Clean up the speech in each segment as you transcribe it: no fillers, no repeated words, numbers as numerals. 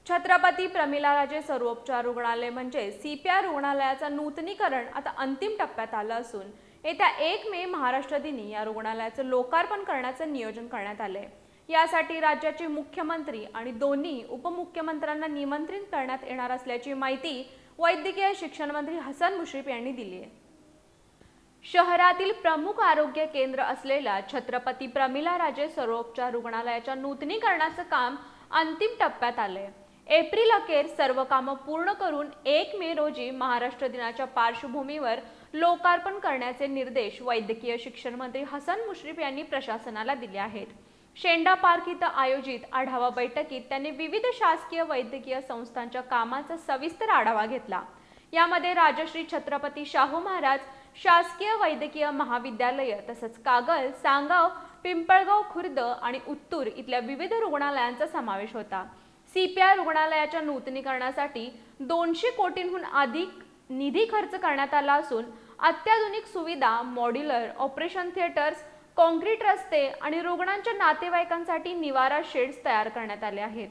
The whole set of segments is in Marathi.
छत्रपती प्रमिलाराजे सर्वोपचार रुग्णालय म्हणजे सीपीआर रुग्णालयाचं नूतनीकरण आता अंतिम टप्प्यात आलं असून येत्या 1 मे महाराष्ट्र दिनी या रुग्णालयाचं लोकार्पण करण्याचं नियोजन करण्यात आलंय। यासाठी राज्याचे मुख्यमंत्री आणि दोन्ही उपमुख्यमंत्र्यांना निमंत्रित करण्यात येणार असल्याची माहिती वैद्यकीय शिक्षण मंत्री हसन मुश्रीफ यांनी दिली आहे। शहरातील प्रमुख आरोग्य केंद्र असलेल्या छत्रपती प्रमिलाराजे सर्वोपचार रुग्णालयाच्या नूतनीकरणाचं काम अंतिम टप्प्यात आलंय। एप्रिल अखेर सर्व कामं पूर्ण करून 1 मे रोजी महाराष्ट्र दिनाच्या पार्श्वभूमीवर लोकार्पण करण्याचे निर्देश वैद्यकीय शिक्षण मंत्री हसन मुश्रीफ यांनी प्रशासनाला दिले आहेत। शेंडा पार्क इथं आयोजित आढावा बैठकीत त्यांनी विविध शासकीय वैद्यकीय संस्थांच्या कामाचा सविस्तर आढावा घेतला। यामध्ये राजश्री छत्रपती शाहू महाराज शासकीय वैद्यकीय महाविद्यालय तसंच कागल, सांगाव, पिंपळगाव खुर्द आणि उत्तूर इथल्या विविध रुग्णालयांचा समावेश होता। सीपीआर रुग्णालयाच्या नूतनीकरणासाठी 200 कोटींहून अधिक निधी खर्च करण्यात आला असून अत्याधुनिक सुविधा, मॉड्युलर ऑपरेशन थिएटर्स, कॉन्क्रीट रस्ते आणि रुग्णांच्या नातेवाईकांसाठी निवारा शेड्स तयार करण्यात आले आहेत।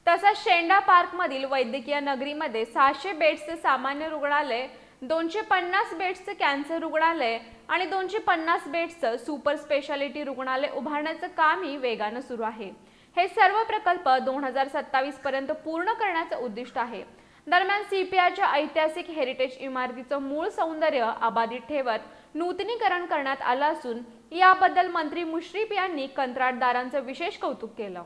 तसंच शेंडा पार्क मधील वैद्यकीय नगरीमध्ये 600 बेड्सचे सामान्य रुग्णालय, 250 बेड्सचे कॅन्सर रुग्णालय आणि 250 बेड्सचं सुपर स्पेशालिटी रुग्णालय उभारण्याचं कामही वेगानं सुरू आहे। हे सर्व प्रकल्प 2027 पर्यंत पूर्ण करण्याचं उद्दिष्ट आहे। दरम्यान सीपीआरच्या ऐतिहासिक हेरिटेज इमारतीचं मूळ सौंदर्य अबाधित ठेवत नूतनीकरण करण्यात आलं असून याबद्दल मंत्री मुश्रीफ यांनी कंत्राटदारांचं विशेष कौतुक केलं।